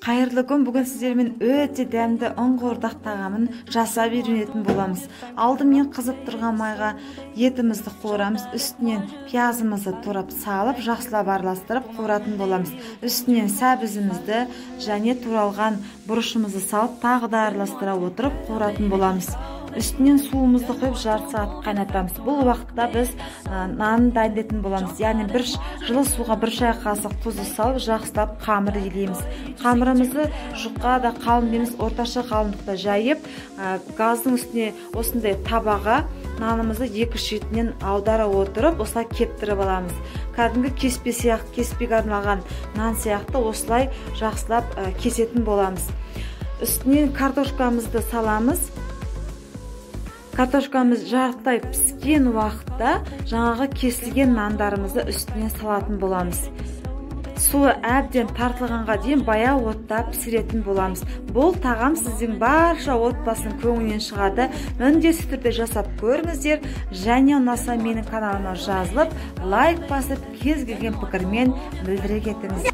Қайырлы күн, бүгін сіздермен өте дәмді ұңғырдақ тағамын жасап үйренетін боламыз. Алдымен қызып тұрған майға етімізді қуырамыз, үстінен пиязымызды турап салып, жақсылап араластырып қуыратын боламыз. Үстінен сәбізімізді және туралған бұрышымызды салып, тағы да араластыра отырып қуыратын боламыз. Үстінен суымызды құйып жарты сағат қайнатамыз. Бұл уақытта біз нанын дайындайтын боламыз. Яғни бір жылы суға бір шай қасық тұзды салып, жақсылап қамыр илейміз. Қамырымызды жұқа да қалың емес, орташа қалыңдықта жайып, газдың үстіне осындай табаға нанымызды екі шетінен аудара отырып, осылай кептіріп аламыз. Кәдімгі кеспеге арналған нан сияқты осылай жақсылап кесетін боламыз. Үстінен картошкамызды саламыз. Картошкамыз жарықтай піскен уақытта жаңағы кесілген нандарымызды үстіне салатын боламыз. Суы әбден тартылғанға дейін баяу отта пісіретін боламыз. Бұл тағам сіздің барша отбасының көңілінен шығады. Міндетті түрде жасап көріңіздер. Және ұнаса менің каналыма жазылып, лайк басып, кез келген пікірмен білдіре кетіңіз.